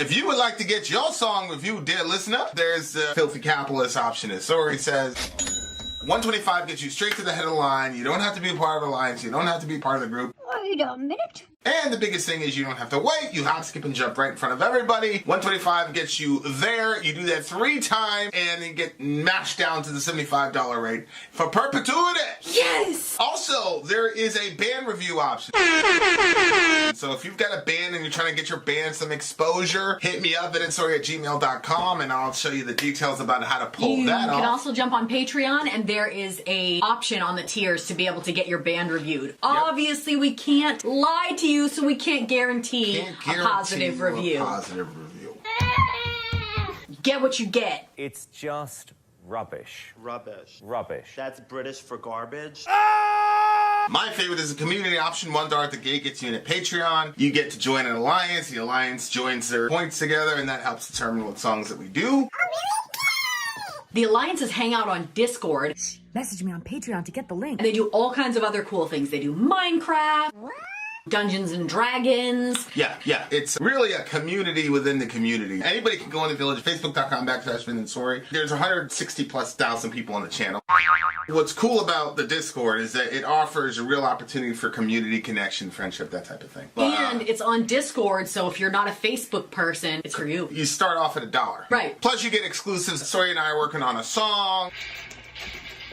If you would like to get your song reviewed, dear listener, there's the filthy capitalist option. As Sori says, $125 gets you straight to the head of the line. You don't have to be a part of the alliance. You don't have to be part of the group. Wait a minute. And the biggest thing is you don't have to wait. You hop, skip, and jump right in front of everybody. $125 gets you there. You do that 3 times, and you get mashed down to the $75 rate for perpetuity. Yes! Also, there is a band review option. So if you've got a band and you're trying to get your band some exposure, hit me up at vinsori@gmail.com, and I'll show you the details about how to pull that off. You can also jump on Patreon, and there is a option on the tiers to be able to get your band reviewed. Yep. Obviously, we can't lie to you, so we can't guarantee a positive review. Get what you get. It's just rubbish. Rubbish. Rubbish. That's British for garbage. My favorite is a community option. $1 at the gate gets you in at Patreon. You get to join an alliance. The alliance joins their points together, and that helps determine what songs that we do. The alliances hang out on Discord. Message me on Patreon to get the link. And they do all kinds of other cool things. They do Minecraft, Dungeons and Dragons. Yeah. It's really a community within the community. Anybody can go in the village, facebook.com/Vin and Sori. There's 160,000+ people on the channel. What's cool about the Discord is that it offers a real opportunity for community connection, friendship, that type of thing. And it's on Discord, so if you're not a Facebook person, it's for you. You start off at $1. Right. Plus you get exclusives. Sori and I are working on a song.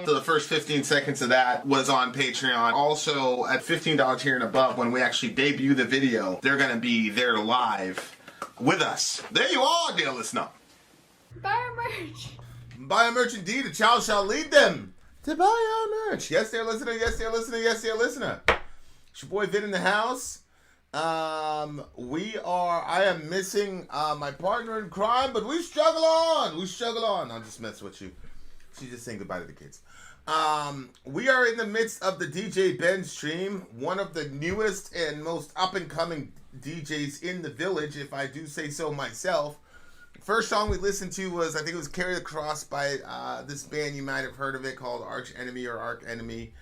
So the first 15 seconds of that was on Patreon. Also, at $15 tier and above, when we actually debut the video, they're going to be there live with us. There you are, dear listener. Buy our merch. Buy a merch indeed. A child shall lead them to buy our merch. Yes, dear listener. Yes, dear listener. Yes, dear listener. It's your boy Vin in the house. I am missing my partner in crime, but we struggle on. I'll just mess with you. She's just saying goodbye to the kids. We are in the midst of the DJ Ben stream, one of the newest and most up-and-coming DJs in the village, if I do say so myself. First song we listened to was, I think it was Carried Across by this band, you might have heard of it, called Arch Enemy or Arch Enemy,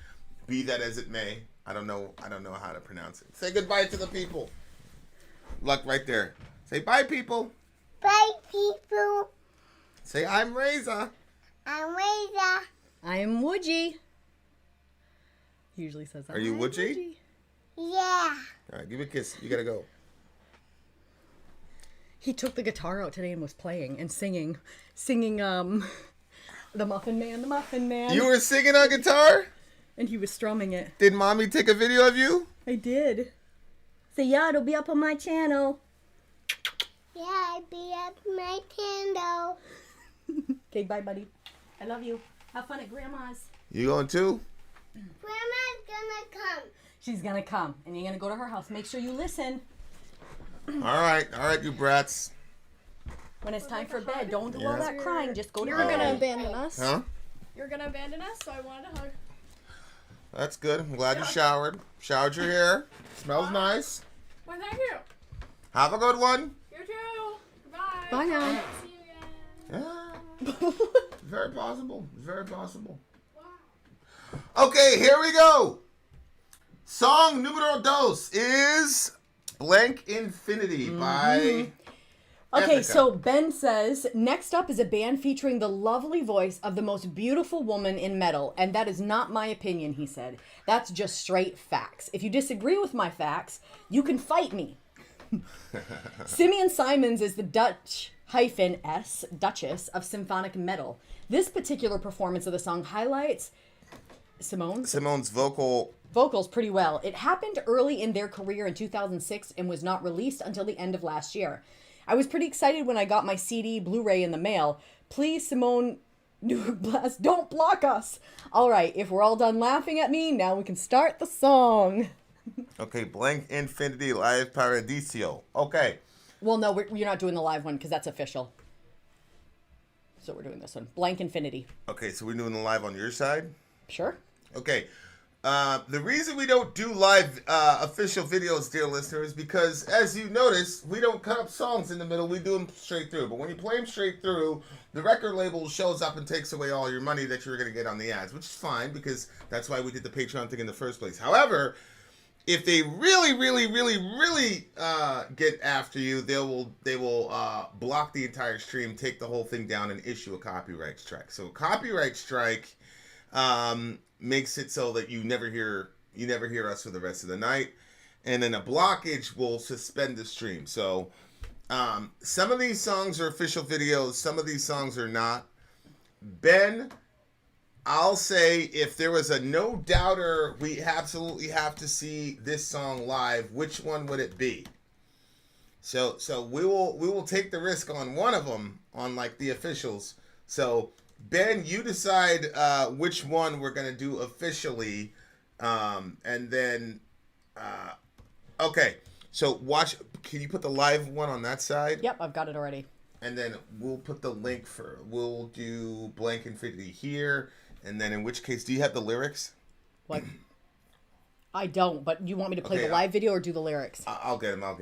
be that as it may. I don't know how to pronounce it. Say goodbye to the people. Luck right there. Say bye, people. Bye, people. Say I'm Reza. I'm Reza. I'm Woodgie. He usually says that. Are you Woodgie? Yeah. All right, give me a kiss. You gotta go. He took the guitar out today and was playing and singing the Muffin Man. You were singing on guitar? And he was strumming it. Did mommy take a video of you? I did. So yeah, it'll be up on my channel. Yeah, I'll be up my candle. Okay, bye, buddy. I love you. Have fun at Grandma's. You going too? Grandma's gonna come. She's gonna come, and you're gonna go to her house. Make sure you listen. All right, you brats. When it's time for bed, don't do all that crying. Just go to You're bed. gonna abandon us. Huh? You're gonna abandon us, so I wanted a hug. That's good. I'm glad you showered. Showered your hair. Smells nice. Well, thank you. Have a good one. You too. Goodbye. Bye now. See you again. Yeah. Very possible. Very possible. Okay, here we go. Song numero dos is Blank Infinity by Okay, Epica. so Ben says, next up is a band featuring the lovely voice of the most beautiful woman in metal. And that is not my opinion, he said. That's just straight facts. If you disagree with my facts, you can fight me. Simeon Simons is the Dutch-S Duchess of symphonic metal. This particular performance of the song highlights Simone's vocals pretty well. It happened early in their career in 2006 and was not released until the end of last year. I was pretty excited when I got my CD Blu-ray in the mail. Please, Simone Blast, don't block us. All right, if we're all done laughing at me, now we can start the song. Okay, Blank Infinity Live Paradiso. Okay. Well, no, you're not doing the live one because that's official. So we're doing this one. Blank Infinity. Okay, so we're doing the live on your side? Sure. Okay. The reason we don't do live official videos, dear listeners, is because, as you notice, we don't cut up songs in the middle. We do them straight through. But when you play them straight through, the record label shows up and takes away all your money that you were going to get on the ads, which is fine because that's why we did the Patreon thing in the first place. However, if they really get after you, they will block the entire stream, take the whole thing down, and issue a copyright strike. So a copyright strike makes it so that you never hear us for the rest of the night, and then a blockage will suspend the stream. So some of these songs are official videos, some of these songs are not. Ben, I'll say if there was a no doubter, we absolutely have to see this song live, which one would it be? So we will take the risk on one of them, on like the officials. So Ben, you decide which one we're gonna do officially, and then okay. So watch. Can you put the live one on that side? Yep, I've got it already. And then we'll put the link for. We'll do Blank Infinity here. And then in which case, do you have the lyrics? What? I don't, but you want me to play Okay, the live video or do the lyrics? I'll get them. I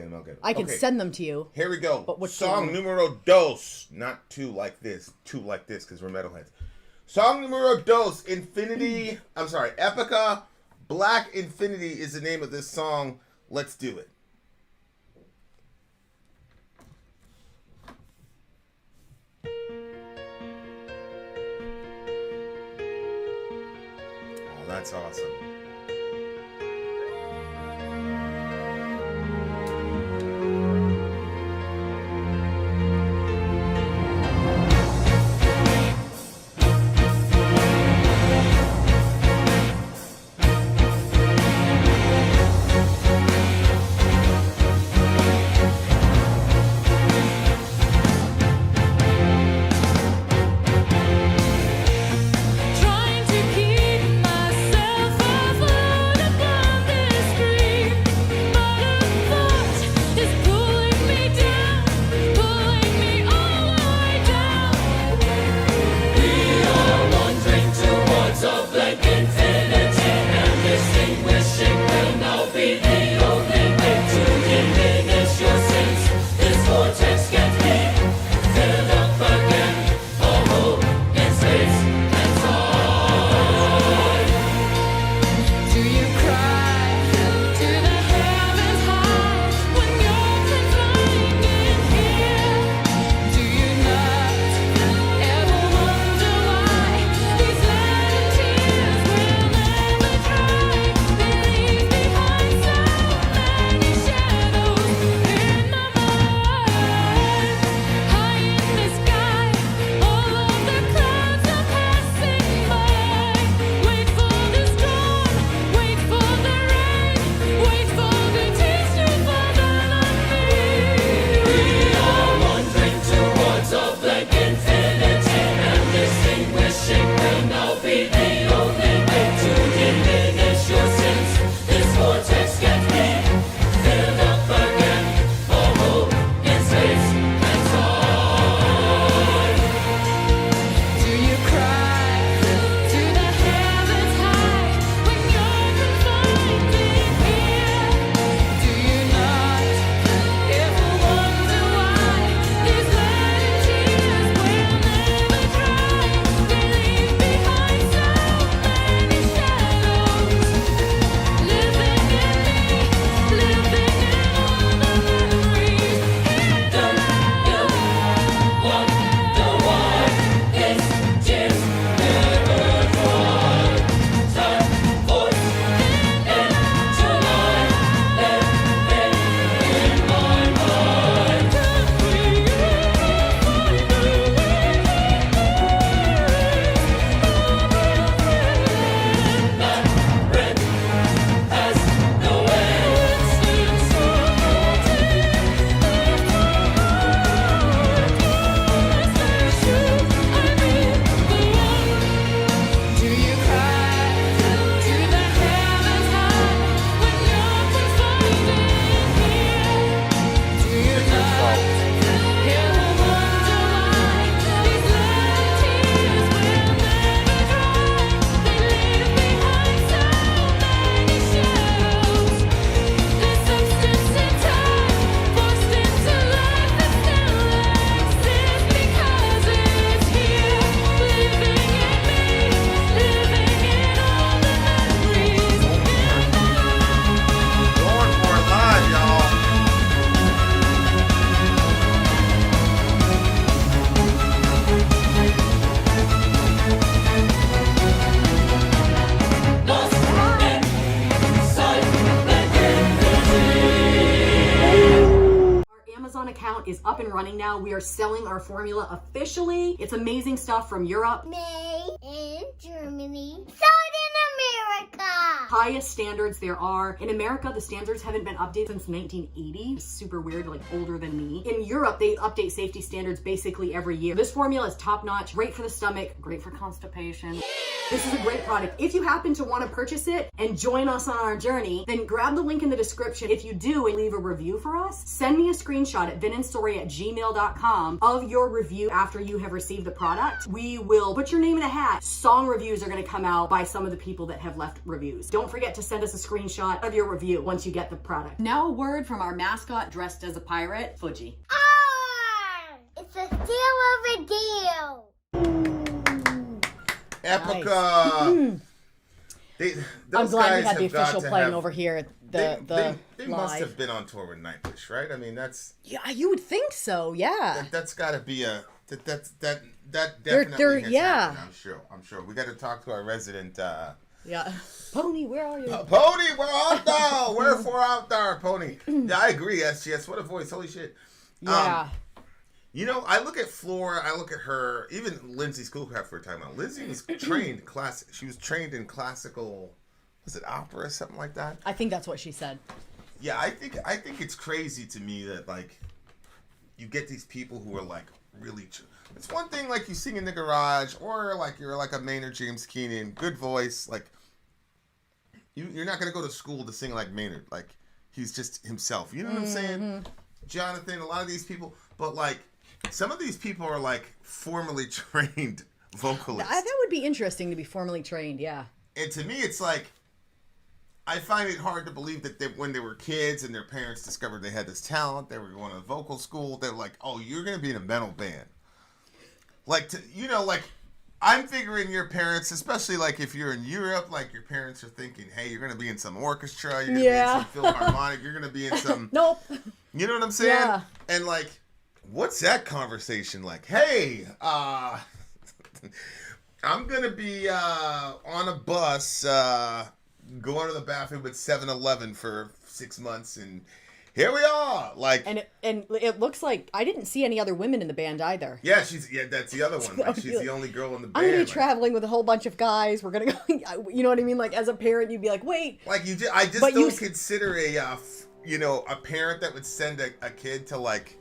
can Okay, send them to you. Here we go. But which Song one? numero dos. Not two like this, because we're metalheads. Song numero dos, Infinity. I'm sorry, Epica. Black Infinity is the name of this song. Let's do it. Oh, that's awesome. Trying to keep myself afloat above this dream, but a thought is pulling me down, pulling me all the way down. We are wandering towards a blank infinity, and distinguishing will now be the only way to diminish your sins. This vortex can't be filled up again. All hope in space and time. Do you cry to the heavens high when you're confined in here? Do you not ever wonder why these leaden tears will never dry? They leave behind so many shadows in my mind. account is up and running now. We are selling our formula officially. It's amazing stuff from Europe. May in Germany. Sold in America. Highest standards there are. In America, the standards haven't been updated since 1980. It's super weird, like older than me. In Europe, they update safety standards basically every year. This formula is top notch, great for the stomach, great for constipation. This is a great product. If you happen to want to purchase it and join us on our journey, then grab the link in the description. If you do and leave a review for us, send me a screenshot at vinandsori@gmail.com of your review after you have received the product. We will put your name in a hat. Song reviews are going to come out by some of the people that have left reviews. Don't forget to send us a screenshot of your review once you get the product. Now a word from our mascot dressed as a pirate, Fuji. It's a steal of a deal. Epica. I'm glad we had the official playing over here at They live. must have been on tour with Nightwish, right? I mean, that's You would think so, yeah. that's got to be a that definitely has happened. I'm sure. We got to talk to our resident. Yeah. Pony, where are you? Pony, we're out there. Wherefore out there, Pony. Yeah, I agree. SGS, what a voice. Holy shit. Yeah. You know, I look at Flora, I look at her, even Lindsay Schoolcraft for a time now. Lindsay was trained she was trained in classical, was it opera or something like that? I think that's what she said. Yeah, I think it's crazy to me that like you get these people who are like really it's one thing like you sing in the garage or like you're like a Maynard James Keenan, good voice, like you're not going to go to school to sing like Maynard, like he's just himself. You know what I'm saying? Jonathan, a lot of these people, but like some of these people are like formally trained vocalists. That would be interesting to be formally trained, yeah. And to me, it's like, I find it hard to believe that when they were kids and their parents discovered they had this talent, they were going to vocal school, they're like, oh, you're going to be in a metal band. Like, like, I'm figuring your parents, especially like if you're in Europe, like your parents are thinking, hey, you're going to be in some orchestra, you're going to be in some philharmonic, you're going to be in some... Nope. You know what I'm saying? Yeah. And like, what's that conversation like? Hey, I'm gonna be on a bus, going to the bathroom at 7-Eleven for 6 months, and here we are. Like, and it looks like I didn't see any other women in the band either. Yeah, that's the other one. Like, she's the only girl in the band. I'm gonna be traveling with a whole bunch of guys. We're gonna go. You know what I mean? Like as a parent, you'd be like, wait. Like you did. I just don't consider a parent that would send a kid to like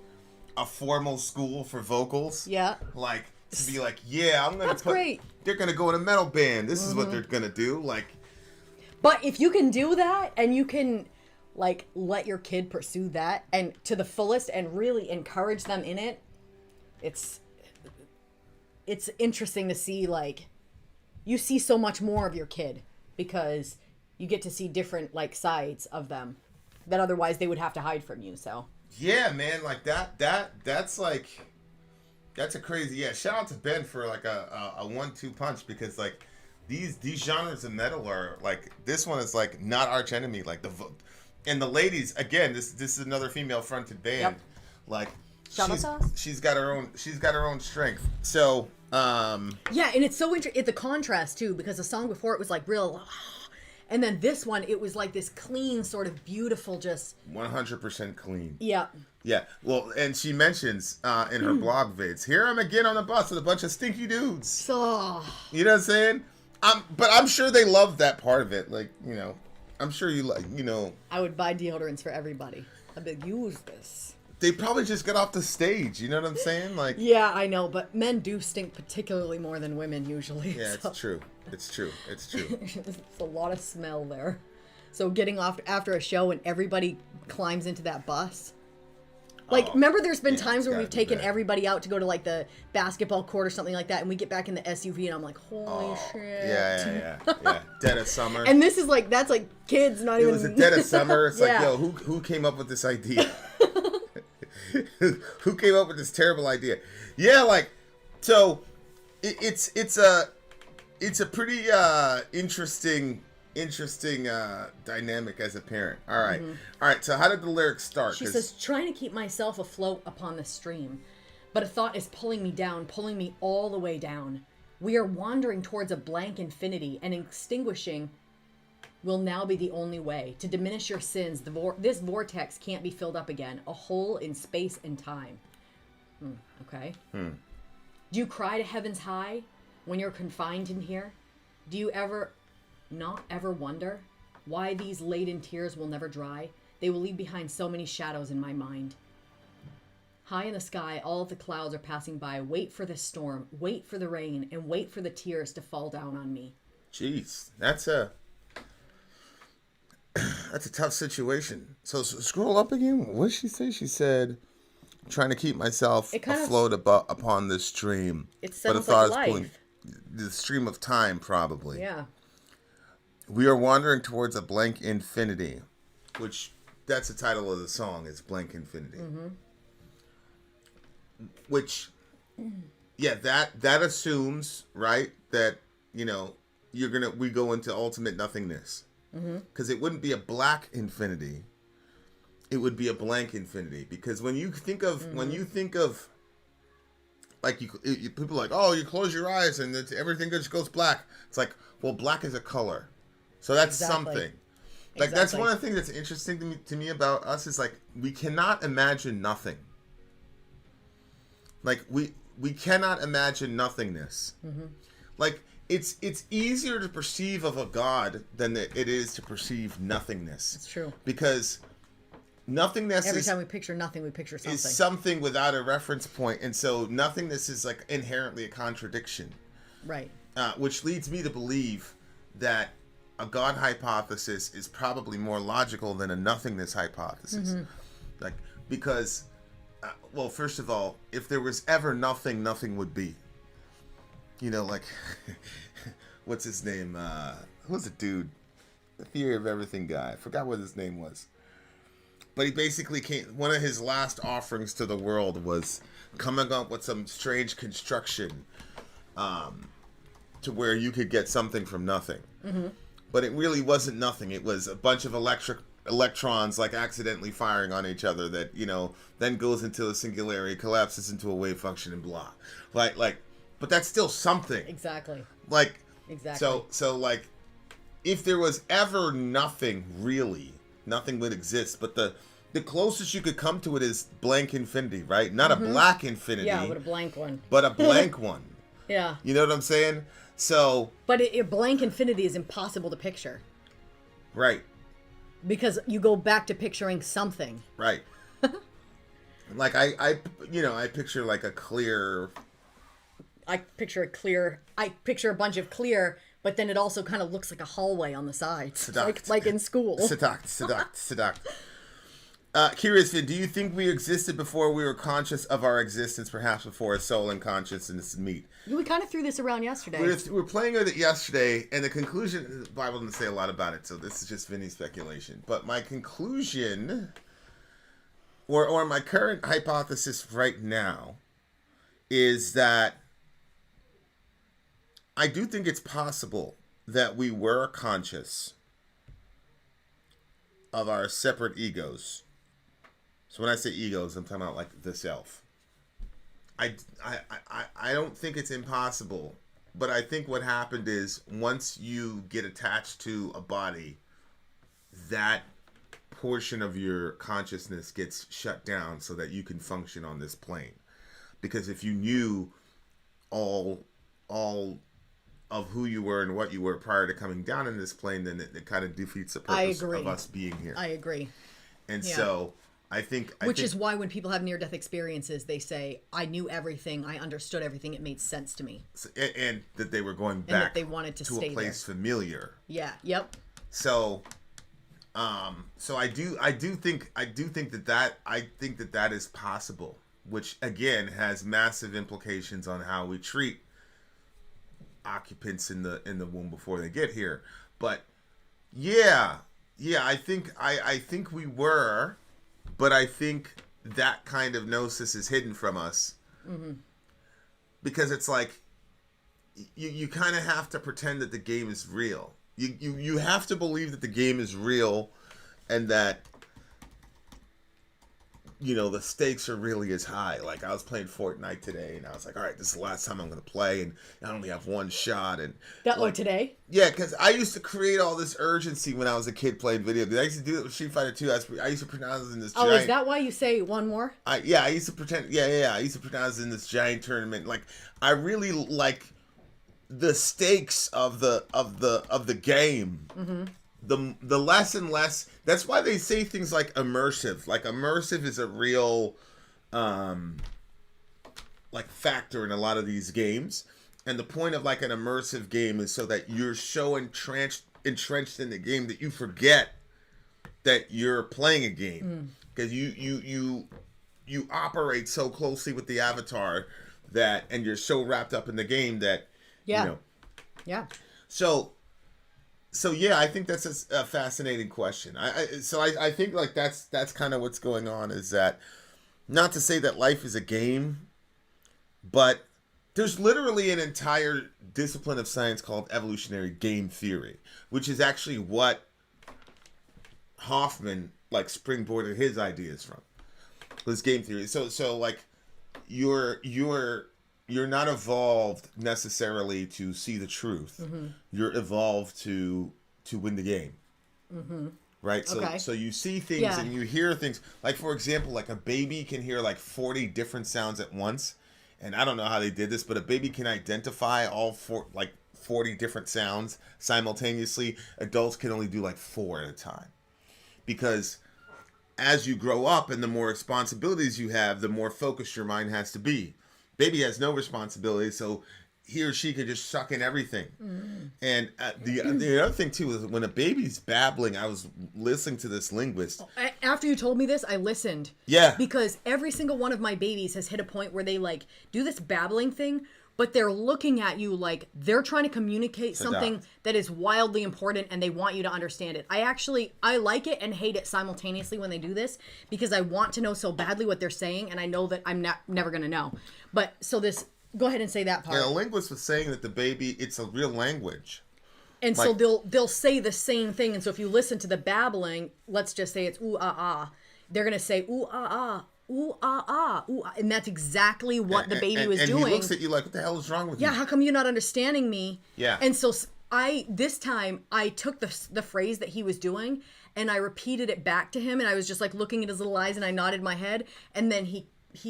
a formal school for vocals. Yeah. Like to be like, yeah, I'm gonna That's great. They're gonna go in a metal band. This is what they're gonna do. Like, but if you can do that and you can like let your kid pursue that and to the fullest and really encourage them in it, it's interesting to see, like you see so much more of your kid because you get to see different like sides of them that otherwise they would have to hide from you. So yeah, man, like that's like that's a crazy. Yeah, shout out to Ben for like a 1-2 punch, because like these genres of metal are like, this one is like not arch enemy, like and the ladies, again, this is another female fronted band. Yep. Like she's got her own strength. So yeah, and it's so interesting, the contrast too, because the song before it was like real, and then this one it was like this clean, sort of beautiful, just 100% clean. Yeah. Yeah. Well, and she mentions in her blog vids, here I'm again on the bus with a bunch of stinky dudes. So you know what I'm saying? But I'm sure they love that part of it. Like, you know, I'm sure you like, you know. I would buy deodorants for everybody. I'd be like, use this. They probably just got off the stage. You know what I'm saying? Like. Yeah, I know, but men do stink particularly more than women usually. Yeah, so. It's true. It's true. It's a lot of smell there. So getting off after a show and everybody climbs into that bus. Like, remember there's been times where we've taken everybody out to go to, like, the basketball court or something like that, and we get back in the SUV, and I'm like, holy shit. Yeah. Dead of summer. And this is, like, that's, like, kids not even... It was a dead of summer. It's like, yo, who came up with this idea? Who came up with this terrible idea? Yeah, like, so, it's a pretty interesting dynamic as a parent. All right, so how did the lyrics start? She says, trying to keep myself afloat upon the stream, but a thought is pulling me down, pulling me all the way down. We are wandering towards a blank infinity and extinguishing will now be the only way. To diminish your sins, this vortex can't be filled up again. A hole in space and time. Okay. Do you cry to heavens high when you're confined in here? Do you not ever wonder why these laden tears will never dry? They will leave behind so many shadows in my mind. High in the sky, all of the clouds are passing by. Wait for the storm, wait for the rain, and wait for the tears to fall down on me. Jeez, that's a tough situation. So scroll up again. What did she say? She said, trying to keep myself afloat upon this stream. It sounds like life. The stream of time, probably. Yeah. We are wandering towards a blank infinity, which that's the title of the song, is Blank Infinity. Which, yeah, that assumes, right, that, you know, we go into ultimate nothingness. Because it wouldn't be a black infinity. It would be a blank infinity. Because when you think of, like, people are like, oh, you close your eyes and everything just goes black. It's like, well, black is a color. So that's something. Like, that's one of the things that's interesting to me about us is, like, we cannot imagine nothing. Like, we cannot imagine nothingness. Like, it's easier to perceive of a God than it is to perceive nothingness. It's true. Because nothingness every time we picture nothing, we picture something. Is something without a reference point. And so nothingness is, like, inherently a contradiction. Right. Which leads me to believe that a God hypothesis is probably more logical than a nothingness hypothesis. Like, because, well, first of all, if there was ever nothing, nothing would be. You know, like, what's his name? Who was the dude? The Theory of Everything guy. I forgot what his name was. But he basically one of his last offerings to the world was coming up with some strange construction to where you could get something from nothing. But it really wasn't nothing. It was a bunch of electrons, like, accidentally firing on each other that, you know, then goes into a singularity, collapses into a wave function, and blah. Like, but that's still something. Exactly. Like, exactly. So like, if there was ever nothing, really, nothing would exist. But the closest you could come to it is blank infinity, right? Not a black infinity. Yeah, but a blank one. But a blank one. Yeah. You know what I'm saying? So. But a blank infinity is impossible to picture. Right. Because you go back to picturing something. Right. Like, I picture, like, a clear. I picture a bunch of clear, but then it also kind of looks like a hallway on the sides. Like in school. Seduct. Curious, Vin, do you think we existed before we were conscious of our existence, perhaps before a soul and consciousness meet? We kind of threw this around yesterday. We were playing with it yesterday, and the conclusion, the Bible didn't say a lot about it, so this is just Vinny's speculation. But my conclusion, or my current hypothesis right now, is that I do think it's possible that we were conscious of our separate egos. So when I say egos, I'm talking about, like, the self. I don't think it's impossible, but I think what happened is once you get attached to a body, that portion of your consciousness gets shut down so that you can function on this plane. Because if you knew all of who you were and what you were prior to coming down in this plane, then it kind of defeats the purpose of us being here. I agree. And so I think Which is why when people have near-death experiences, they say, I knew everything, I understood everything, it made sense to me. And that they were going back and that they wanted to stay a place there. familiar. Yeah, yep. So I do think that is possible, which again has massive implications on how we treat occupants in the womb before they get here. But yeah, I think we were, but I think that kind of gnosis is hidden from us. Because it's like you kind of have to pretend that the game is real. You have to believe that the game is real, and that the stakes are really as high. Like, I was playing Fortnite today, and I was like, all right, this is the last time I'm going to play, and I only have one shot. And today? Yeah, because I used to create all this urgency when I was a kid playing video games. I used to do it with Street Fighter 2. I used to pronounce it in this giant... Oh, is that why you say one more? I used to pretend... I used to pronounce it in this giant tournament. Like, I really like the stakes of the game. Mm-hmm. The less and less. That's why they say things like immersive. Like, immersive is a real like factor in a lot of these games. And the point of like an immersive game is so that you're so entrenched in the game that you forget that you're playing a game, because you operate so closely with the avatar and you're so wrapped up in the game that Yeah. So yeah, I think that's a fascinating question. I think like that's kind of what's going on, is that, not to say that life is a game, but there's literally an entire discipline of science called evolutionary game theory, which is actually what Hoffman like springboarded his ideas from. Was game theory. So like you're not evolved necessarily to see the truth. Mm-hmm. You're evolved to win the game. Mm-hmm. Right? So you see things and you hear things. Like, for example, like a baby can hear like 40 different sounds at once. And I don't know how they did this, but a baby can identify all 40 different sounds simultaneously. Adults can only do like 4 at a time. Because as you grow up and the more responsibilities you have, the more focused your mind has to be. Baby has no responsibility, so he or she can just suck in everything. And the other thing too is when a baby's babbling, I was listening to this linguist. After you told me this, I listened. Yeah. Because every single one of my babies has hit a point where they like do this babbling thing, but they're looking at you like they're trying to communicate something that is wildly important and they want you to understand it. I like it and hate it simultaneously when they do this, because I want to know so badly what they're saying, and I know that I'm never going to know. But so this, go ahead and say that part. Yeah, the linguist was saying that the baby, it's a real language. And like, so they'll say the same thing. And so if you listen to the babbling, let's just say it's ooh ah ah, they're going to say ooh ah ah. Ooh, ah, ah, ooh, ah. And that's exactly what the baby was doing. And he looks at you like, what the hell is wrong with you? Yeah, how come you're not understanding me? Yeah. And so this time, I took the phrase that he was doing, and I repeated it back to him, and I was just like looking at his little eyes, and I nodded my head, and then he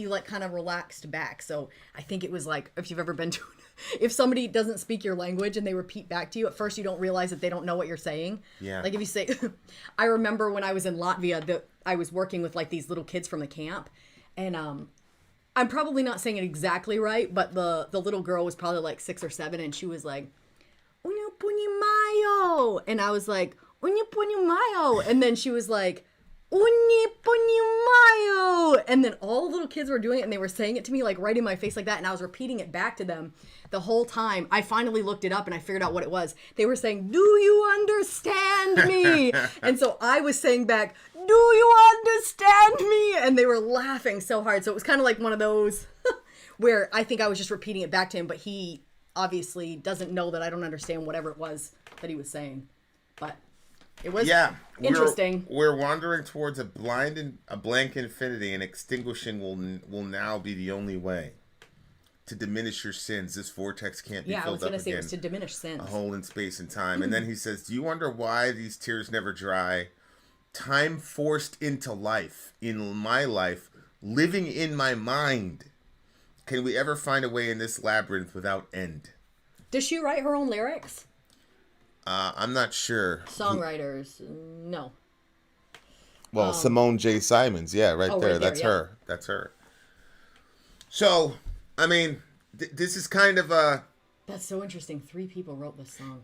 like kind of relaxed back. So I think it was like, if you've ever been to, if somebody doesn't speak your language and they repeat back to you, at first you don't realize that they don't know what you're saying. Yeah. Like if you say, I remember when I was in Latvia, I was working with like these little kids from the camp, and I'm probably not saying it exactly right, but the little girl was probably like 6 or 7, and she was like, "Unya punya mayo," and I was like, "Unya punya mayo," and then she was like, "Unya punya mayo," and then all the little kids were doing it, and they were saying it to me like right in my face like that, and I was repeating it back to them the whole time. I finally looked it up and I figured out what it was. They were saying, "Do you understand me?" And so I was saying back, "Do you understand me?" And they were laughing so hard. So it was kind of like one of those where I think I was just repeating it back to him, but he obviously doesn't know that I don't understand whatever it was that he was saying. But it was interesting. We're wandering towards a blank infinity, and extinguishing will now be the only way to diminish your sins. This vortex can't be filled up again. Yeah, I was going to say it was to diminish sins. A hole in space and time. And then he says, "Do you wonder why these tears never dry? Time forced into life, in my life, living in my mind. Can we ever find a way in this labyrinth without end?" Does she write her own lyrics? I'm not sure. Songwriters, no. Well, Simone J. Simons, yeah, right there. That's her. That's her. So, I mean, this is kind of a... That's so interesting. 3 people wrote this song.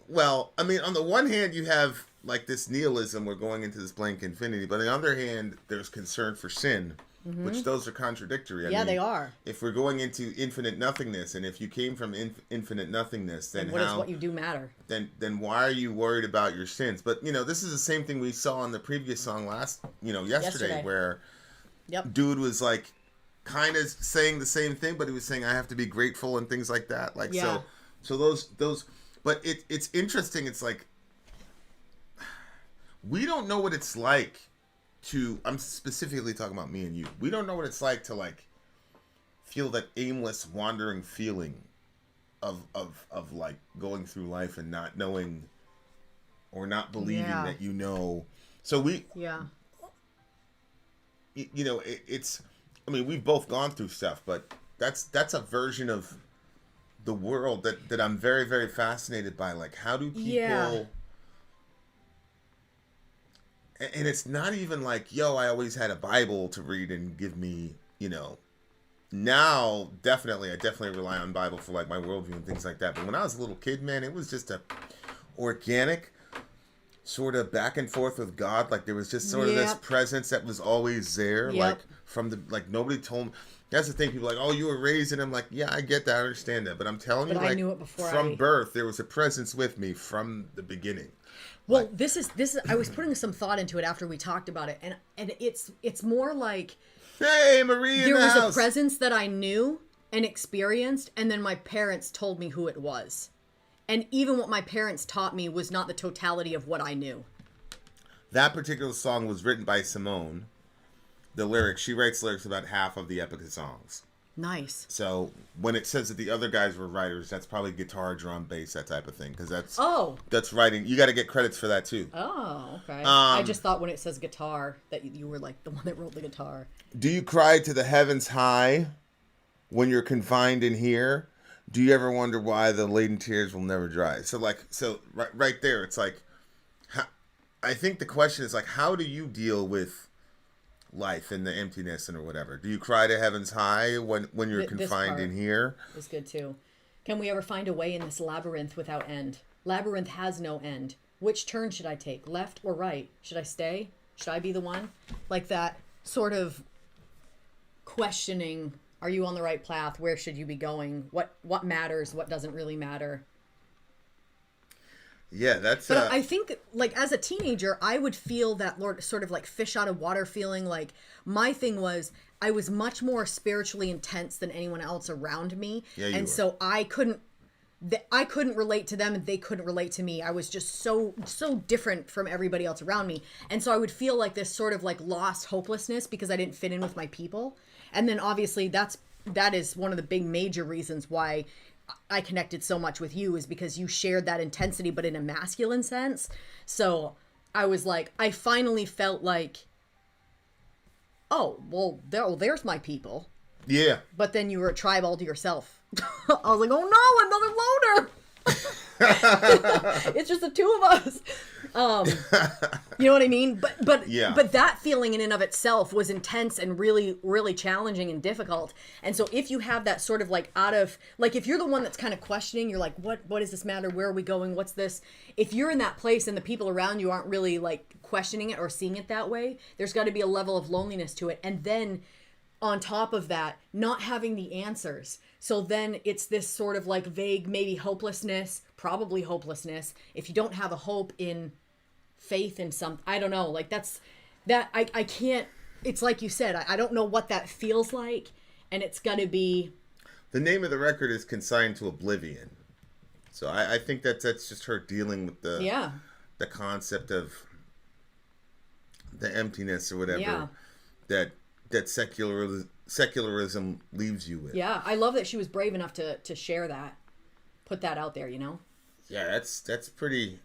Well, I mean, on the one hand, you have like this nihilism, we're going into this blank infinity, but on the other hand, there's concern for sin, which those are contradictory. I mean, they are. If we're going into infinite nothingness, and if you came from infinite nothingness, then does what you do matter? Then why are you worried about your sins? But this is the same thing we saw in the previous song yesterday, where dude was like kind of saying the same thing, but he was saying I have to be grateful and things like that. Like so those. But it's interesting. It's like we don't know what it's like I'm specifically talking about me and you. We don't know what it's like to like feel that aimless, wandering feeling of like going through life and not knowing or not believing that you know. So we, you know, it's. I mean, we've both gone through stuff, but that's a version of the world that I'm very, very fascinated by. Like, how do people? Yeah. And it's not even like, yo, I always had a Bible to read and give me, you know. Now, I definitely rely on Bible for like my worldview and things like that. But when I was a little kid, man, it was just a organic sort of back and forth with God. Like there was just sort of this presence that was always there. Like from the, like nobody told me. That's the thing. People are like, oh, you were raised, and I'm like, yeah, I get that, I understand that. But I'm telling you, like, I knew it before from birth, there was a presence with me from the beginning. Well, like, this is. I was putting some thought into it after we talked about it, and it's more like, hey, Marie, there was a presence that I knew and experienced, and then my parents told me who it was. And even what my parents taught me was not the totality of what I knew. That particular song was written by Simone. The lyrics, she writes lyrics about half of the Epica songs. Nice. So when it says that the other guys were writers, that's probably guitar, drum, bass, that type of thing. Because that's writing. You got to get credits for that too. Oh, okay. I just thought when it says guitar that you were like the one that wrote the guitar. Do you cry to the heavens high when you're confined in here? Do you ever wonder why the laden tears will never dry? So right there, it's like, I think the question is like, how do you deal with life and the emptiness and or whatever? Do you cry to heavens high when you're confined in here? Is good too. Can we ever find a way in this labyrinth without end? Labyrinth has no end. Which turn should I take? Left or right? Should I stay? Should I be the one? Like that sort of questioning. Are you on the right path? Where should you be going? What matters? What doesn't really matter? Yeah, that's. But I think, like, as a teenager, I would feel that sort of like fish out of water feeling. Like, my thing was, I was much more spiritually intense than anyone else around me, and so I couldn't relate to them, and they couldn't relate to me. I was just so different from everybody else around me, and so I would feel like this sort of like lost hopelessness because I didn't fit in with my people. And then obviously that is one of the big major reasons why I connected so much with you, is because you shared that intensity, but in a masculine sense. So I was like, I finally felt like, oh, well, there's my people. Yeah. But then you were a tribe all to yourself. I was like, oh no, another loner. It's just the two of us. You know what I mean? But that feeling in and of itself was intense and really, really challenging and difficult. And so if you have that sort of like if you're the one that's kind of questioning, you're like, what does this matter? Where are we going? What's this? If you're in that place and the people around you aren't really like questioning it or seeing it that way, there's got to be a level of loneliness to it. And then on top of that, not having the answers. So then it's this sort of like vague, maybe hopelessness, probably hopelessness. If you don't have a hope in faith in something, I don't know, like I can't, it's like you said, I don't know what that feels like. And it's got to be. The name of the record is Consigned to Oblivion. So I think that's just her dealing with the concept of the emptiness or whatever that secularism leaves you with. Yeah, I love that she was brave enough to share that, put that out there, you know? Yeah, that's pretty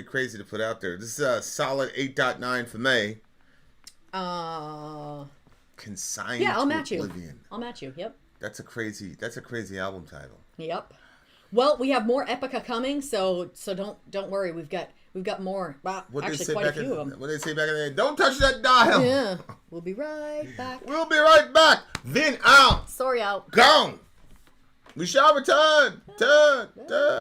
crazy to put out there. This is a solid 8.9 for me. Consigned to Oblivion. I'll match you, yep. That's a crazy album title. Yep. Well, we have more Epica coming, so don't worry. We've got more. Well, actually, quite a few of them. What did they say back in the day? Don't touch that dial. Yeah. We'll be right back. We'll be right back. Vin out. Sori out. Gone. We shall return. Turn.